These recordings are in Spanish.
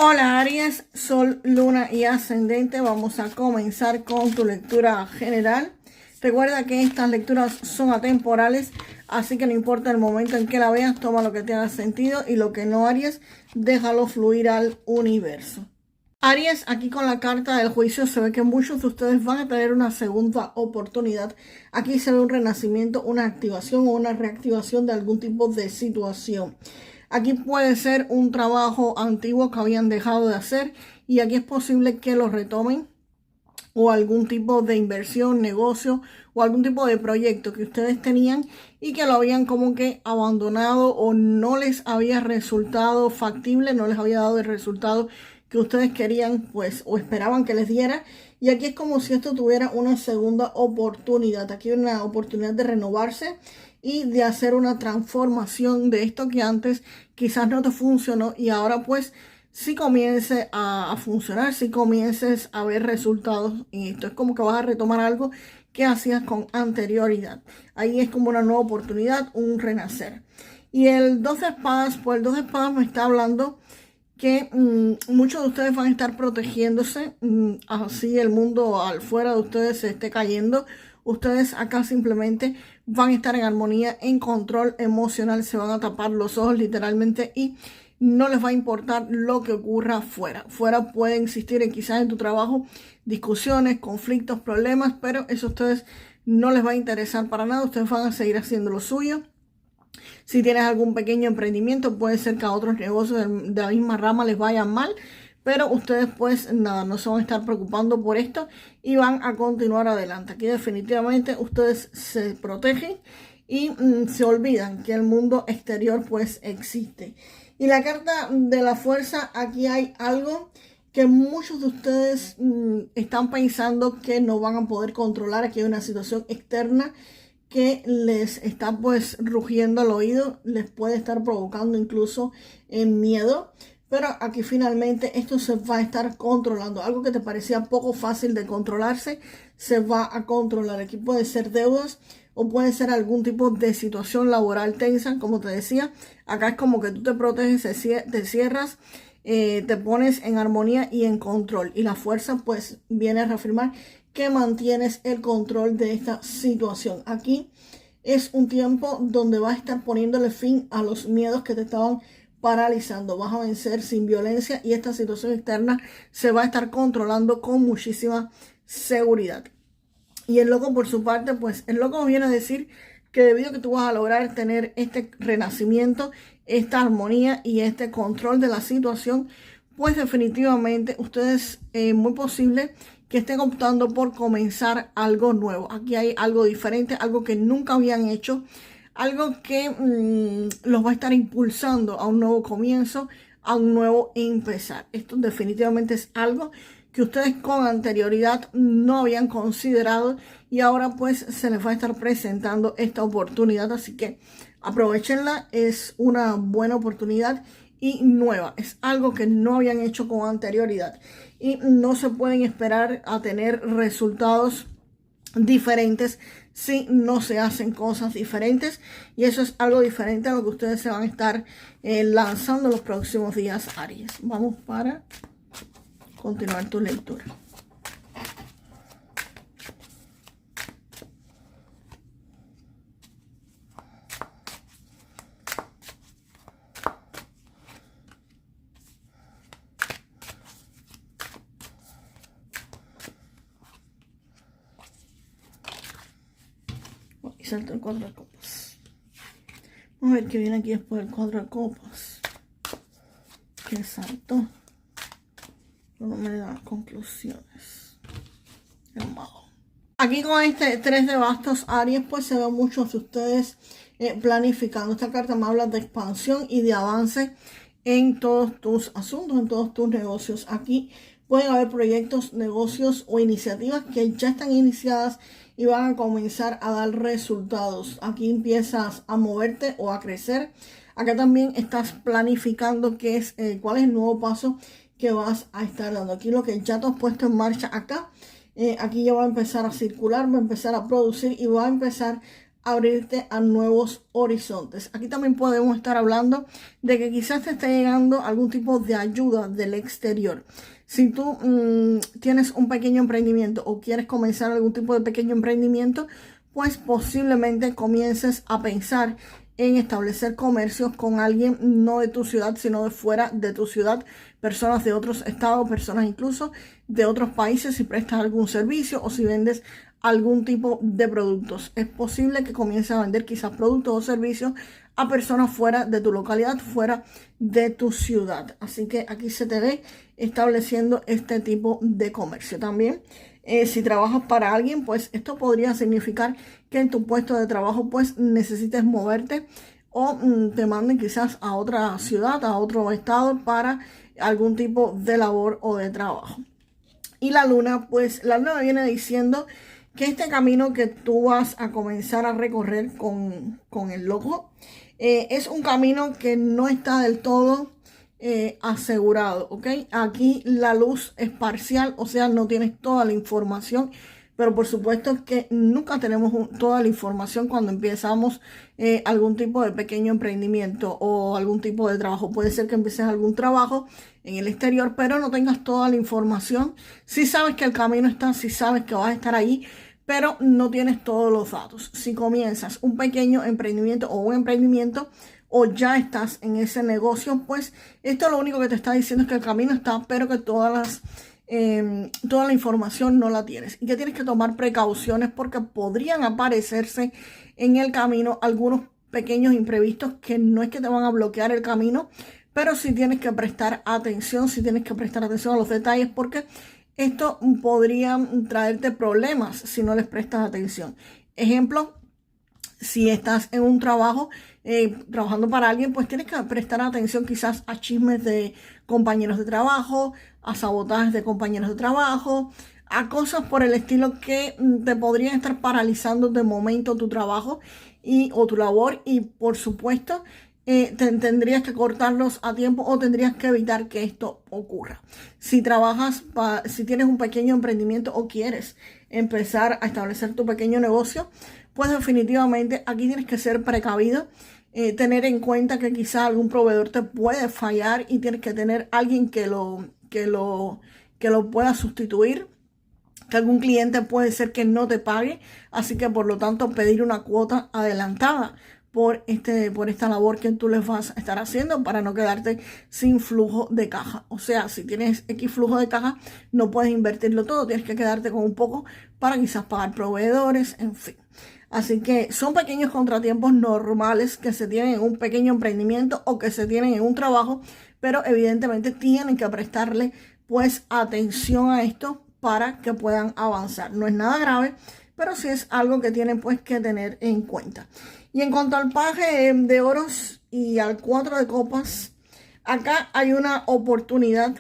Hola Aries, Sol, Luna y Ascendente. Vamos a comenzar con tu lectura general. Recuerda que estas lecturas son atemporales, así que no importa el momento en que la veas, toma lo que te haga sentido y lo que no, Aries, déjalo fluir al universo. Aries, aquí con la carta del juicio se ve que muchos de ustedes van a tener una segunda oportunidad. Aquí se ve un renacimiento, una activación o una reactivación de algún tipo de situación. Aquí puede ser un trabajo antiguo que habían dejado de hacer y aquí es posible que lo retomen, o algún tipo de inversión, negocio o algún tipo de proyecto que ustedes tenían y que lo habían como que abandonado o no les había resultado factible, no les había dado el resultado que ustedes querían, pues, o esperaban que les diera. Y aquí es como si esto tuviera una segunda oportunidad. Aquí hay una oportunidad de renovarse y de hacer una transformación de esto que antes quizás no te funcionó y ahora pues si comience a funcionar, si comiences a ver resultados en esto. Es como que vas a retomar algo que hacías con anterioridad. Ahí es como una nueva oportunidad, un renacer. Y el 2 de espadas, pues el 2 de espadas me está hablando que muchos de ustedes van a estar protegiéndose, así el mundo al fuera de ustedes se esté cayendo. Ustedes acá simplemente van a estar en armonía, en control emocional, se van a tapar los ojos literalmente y no les va a importar lo que ocurra fuera. Fuera puede existir quizás en tu trabajo discusiones, conflictos, problemas, pero eso a ustedes no les va a interesar para nada. Ustedes van a seguir haciendo lo suyo. Si tienes algún pequeño emprendimiento, puede ser que a otros negocios de la misma rama les vayan mal, pero ustedes pues nada, no se van a estar preocupando por esto y van a continuar adelante. Aquí definitivamente ustedes se protegen y se olvidan que el mundo exterior pues existe. Y la carta de la fuerza, aquí hay algo que muchos de ustedes están pensando que no van a poder controlar. Aquí hay una situación externa que les está pues rugiendo al oído, les puede estar provocando incluso miedo, pero aquí finalmente esto se va a estar controlando. Algo que te parecía poco fácil de controlarse, se va a controlar. Aquí puede ser deudas o puede ser algún tipo de situación laboral tensa, como te decía. Acá es como que tú te proteges, te cierras, te pones en armonía y en control. Y la fuerza pues viene a reafirmar que mantienes el control de esta situación. Aquí es un tiempo donde vas a estar poniéndole fin a los miedos que te estaban paralizando. Vas a vencer sin violencia y esta situación externa se va a estar controlando con muchísima seguridad. Y el loco por su parte, pues el loco viene a decir que debido a que tú vas a lograr tener este renacimiento, esta armonía y este control de la situación, pues definitivamente ustedes muy posible que estén optando por comenzar algo nuevo. Aquí hay algo diferente, algo que nunca habían hecho, algo que los va a estar impulsando a un nuevo comienzo, a un nuevo empezar. Esto definitivamente es algo que ustedes con anterioridad no habían considerado y ahora pues se les va a estar presentando esta oportunidad, así que aprovechenla. Es una buena oportunidad y nueva, es algo que no habían hecho con anterioridad y no se pueden esperar a tener resultados diferentes si no se hacen cosas diferentes, y eso es algo diferente a lo que ustedes se van a estar lanzando los próximos días, Aries. Vamos para continuar tu lectura. Y salto el 4 de copas. Vamos a ver qué viene aquí después del 4 de copas. Que saltó. Pero no me da conclusiones. El mago. Aquí con este 3 de bastos, Aries, pues se ve muchos de ustedes planificando. Esta carta me habla de expansión y de avance en todos tus asuntos, en todos tus negocios. Aquí pueden haber proyectos, negocios o iniciativas que ya están iniciadas y van a comenzar a dar resultados. Aquí empiezas a moverte o a crecer. Acá también estás planificando cuál es el nuevo paso que vas a estar dando. Aquí lo que ya te has puesto en marcha acá. Aquí ya va a empezar a circular, va a empezar a producir y va a empezar abrirte a nuevos horizontes. Aquí también podemos estar hablando de que quizás te esté llegando algún tipo de ayuda del exterior. Si tú tienes un pequeño emprendimiento o quieres comenzar algún tipo de pequeño emprendimiento, pues posiblemente comiences a pensar en establecer comercios con alguien no de tu ciudad, sino de fuera de tu ciudad, personas de otros estados, personas incluso de otros países, si prestas algún servicio o si vendes algún tipo de productos. Es posible que comiences a vender quizás productos o servicios a personas fuera de tu localidad, fuera de tu ciudad. Así que aquí se te ve estableciendo este tipo de comercio. También si trabajas para alguien, pues esto podría significar que en tu puesto de trabajo pues necesites moverte o te manden quizás a otra ciudad, a otro estado para algún tipo de labor o de trabajo. Y la luna, pues la luna viene diciendo que este camino que tú vas a comenzar a recorrer con el loco es un camino que no está del todo asegurado, ¿ok? Aquí la luz es parcial, o sea, no tienes toda la información, pero por supuesto que nunca tenemos toda la información cuando empezamos algún tipo de pequeño emprendimiento o algún tipo de trabajo. Puede ser que empieces algún trabajo en el exterior, pero no tengas toda la información. Si sabes que el camino está, si sabes que vas a estar ahí, pero no tienes todos los datos. Si comienzas un pequeño emprendimiento o un emprendimiento o ya estás en ese negocio, pues esto lo único que te está diciendo es que el camino está, pero que toda la información no la tienes y que tienes que tomar precauciones porque podrían aparecerse en el camino algunos pequeños imprevistos que no es que te van a bloquear el camino, pero sí tienes que prestar atención, sí tienes que prestar atención a los detalles porque esto podría traerte problemas si no les prestas atención. Ejemplo, si estás en un trabajo, trabajando para alguien, pues tienes que prestar atención quizás a chismes de compañeros de trabajo, a sabotajes de compañeros de trabajo, a cosas por el estilo que te podrían estar paralizando de momento tu trabajo o tu labor y por supuesto tendrías que cortarlos a tiempo o tendrías que evitar que esto ocurra. Si si tienes un pequeño emprendimiento o quieres empezar a establecer tu pequeño negocio, pues definitivamente aquí tienes que ser precavido, tener en cuenta que quizá algún proveedor te puede fallar y tienes que tener alguien que lo pueda sustituir, que algún cliente puede ser que no te pague, así que por lo tanto pedir una cuota adelantada por esta labor que tú les vas a estar haciendo para no quedarte sin flujo de caja. O sea, si tienes X flujo de caja, no puedes invertirlo todo, tienes que quedarte con un poco para quizás pagar proveedores, en fin. Así que son pequeños contratiempos normales que se tienen en un pequeño emprendimiento o que se tienen en un trabajo, pero evidentemente tienen que prestarle pues atención a esto para que puedan avanzar. No es nada grave, pero sí es algo que tienen pues que tener en cuenta. Y en cuanto al paje de oros y al 4 de copas, acá hay una oportunidad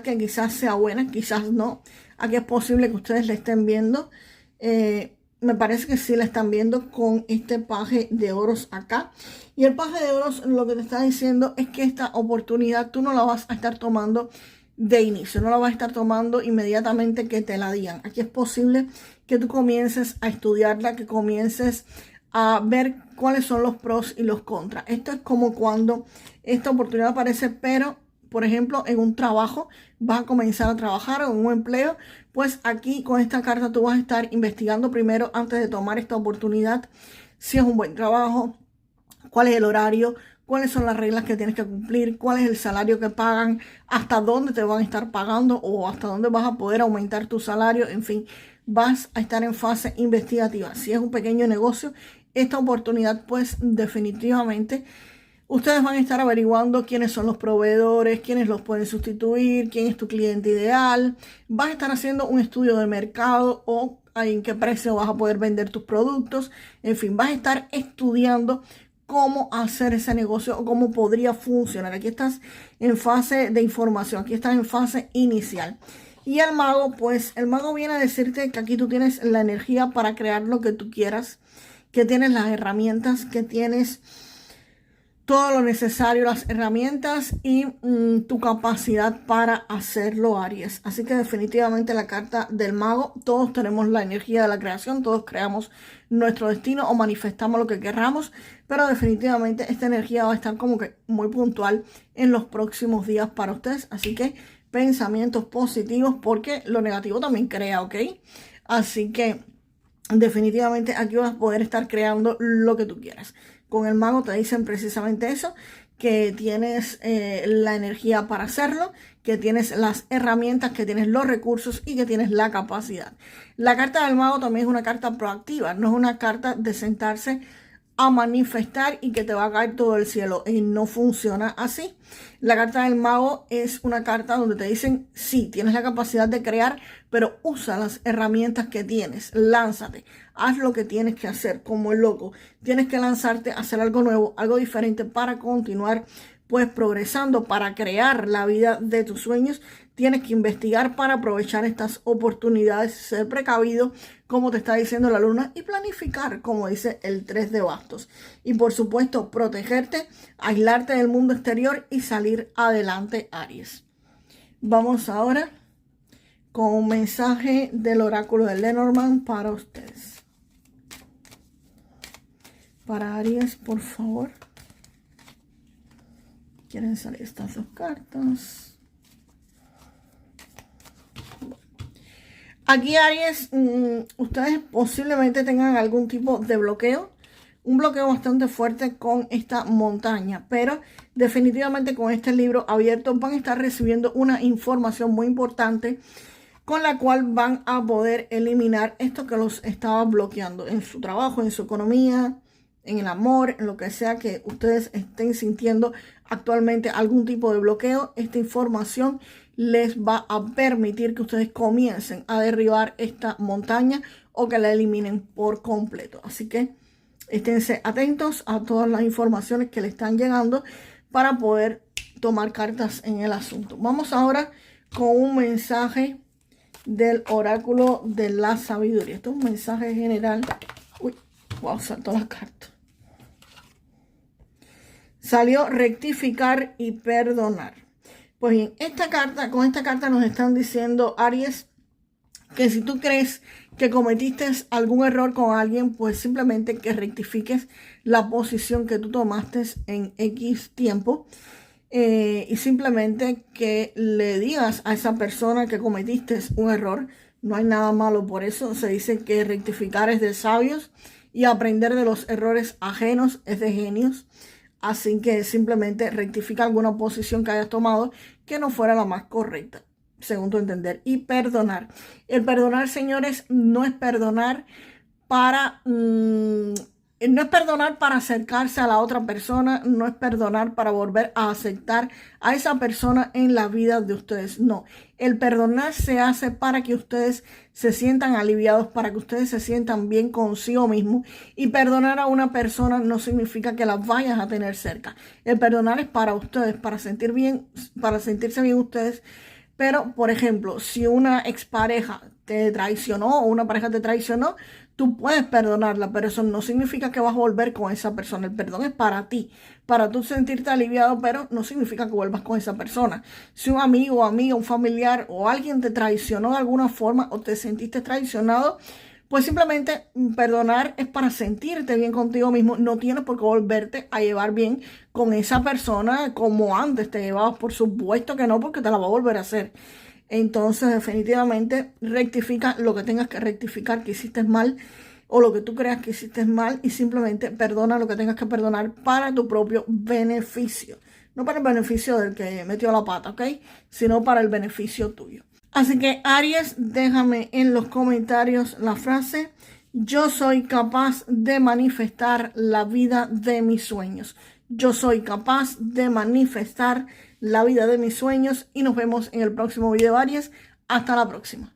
que quizás sea buena, quizás no. Aquí es posible que ustedes la estén viendo. Me parece que sí la están viendo con este paje de oros acá. Y el paje de oros lo que te está diciendo es que esta oportunidad tú no la vas a estar tomando de inicio, no la vas a estar tomando inmediatamente que te la digan. Aquí es posible que tú comiences a estudiarla, que comiences a ver cuáles son los pros y los contras. Esto es como cuando esta oportunidad aparece, pero por ejemplo en un trabajo, vas a comenzar a trabajar o en un empleo, pues aquí con esta carta tú vas a estar investigando primero antes de tomar esta oportunidad si es un buen trabajo, cuál es el horario, cuáles son las reglas que tienes que cumplir, cuál es el salario que pagan, hasta dónde te van a estar pagando o hasta dónde vas a poder aumentar tu salario, en fin, vas a estar en fase investigativa. Si es un pequeño negocio, esta oportunidad pues definitivamente ustedes van a estar averiguando quiénes son los proveedores, quiénes los pueden sustituir, quién es tu cliente ideal. Vas a estar haciendo un estudio de mercado o en qué precio vas a poder vender tus productos. En fin, vas a estar estudiando cómo hacer ese negocio o cómo podría funcionar. Aquí estás en fase de información, aquí estás en fase inicial. Y el mago, pues el mago viene a decirte que aquí tú tienes la energía para crear lo que tú quieras, que tienes las herramientas, que tienes todo lo necesario, las herramientas y tu capacidad para hacerlo, Aries. Así que definitivamente la carta del mago, todos tenemos la energía de la creación, todos creamos nuestro destino o manifestamos lo que querramos, pero definitivamente esta energía va a estar como que muy puntual en los próximos días para ustedes. Así que pensamientos positivos, porque lo negativo también crea, ¿ok? Así que definitivamente aquí vas a poder estar creando lo que tú quieras. Con el mago te dicen precisamente eso, que tienes la energía para hacerlo, que tienes las herramientas, que tienes los recursos y que tienes la capacidad. La carta del mago también es una carta proactiva, no es una carta de sentarse a manifestar y que te va a caer todo el cielo. Y no funciona así. La carta del mago es una carta donde te dicen, sí, tienes la capacidad de crear, pero usa las herramientas que tienes. Lánzate, haz lo que tienes que hacer como el loco. Tienes que lanzarte a hacer algo nuevo, algo diferente para continuar pues progresando, para crear la vida de tus sueños. Tienes que investigar para aprovechar estas oportunidades, ser precavido, como te está diciendo la luna, y planificar, como dice el 3 de bastos. Y por supuesto, protegerte, aislarte del mundo exterior y salir adelante, Aries. Vamos ahora con un mensaje del oráculo de Lenormand para ustedes. Para Aries, por favor. Quieren salir estas dos cartas. Aquí, Aries, ustedes posiblemente tengan algún tipo de bloqueo. Un bloqueo bastante fuerte con esta montaña. Pero definitivamente con este libro abierto van a estar recibiendo una información muy importante, con la cual van a poder eliminar esto que los estaba bloqueando en su trabajo, en su economía, en el amor, en lo que sea que ustedes estén sintiendo actualmente algún tipo de bloqueo. Esta información les va a permitir que ustedes comiencen a derribar esta montaña o que la eliminen por completo. Así que esténse atentos a todas las informaciones que le están llegando para poder tomar cartas en el asunto. Vamos ahora con un mensaje del oráculo de la sabiduría. Esto es un mensaje general. Uy, wow, saltó la carta. Salió rectificar y perdonar. Pues bien, con esta carta nos están diciendo, Aries, que si tú crees que cometiste algún error con alguien, pues simplemente que rectifiques la posición que tú tomaste en X tiempo. Y simplemente que le digas a esa persona que cometiste un error. No hay nada malo por eso. Se dice que rectificar es de sabios y aprender de los errores ajenos es de genios. Así que simplemente rectifica alguna posición que hayas tomado que no fuera la más correcta, según tu entender. Y perdonar. El perdonar, señores, no es perdonar para... no es perdonar para acercarse a la otra persona, no es perdonar para volver a aceptar a esa persona en la vida de ustedes. No, el perdonar se hace para que ustedes se sientan aliviados, para que ustedes se sientan bien consigo mismos. Y perdonar a una persona no significa que la vayas a tener cerca. El perdonar es para ustedes, para sentir bien, para sentirse bien ustedes. Pero, por ejemplo, si una expareja te traicionó o una pareja te traicionó, tú puedes perdonarla, pero eso no significa que vas a volver con esa persona. El perdón es para ti, para tú sentirte aliviado, pero no significa que vuelvas con esa persona. Si un amigo o amiga, un familiar o alguien te traicionó de alguna forma o te sentiste traicionado, pues simplemente perdonar es para sentirte bien contigo mismo. No tienes por qué volverte a llevar bien con esa persona como antes te llevabas. Por supuesto que no, porque te la va a volver a hacer. Entonces, definitivamente, rectifica lo que tengas que rectificar, que hiciste mal, o lo que tú creas que hiciste mal, y simplemente perdona lo que tengas que perdonar para tu propio beneficio. No para el beneficio del que metió la pata, ¿ok? Sino para el beneficio tuyo. Así que, Aries, déjame en los comentarios la frase: yo soy capaz de manifestar la vida de mis sueños. Yo soy capaz de manifestar la vida de mis sueños. Y nos vemos en el próximo video, Aries. Hasta la próxima.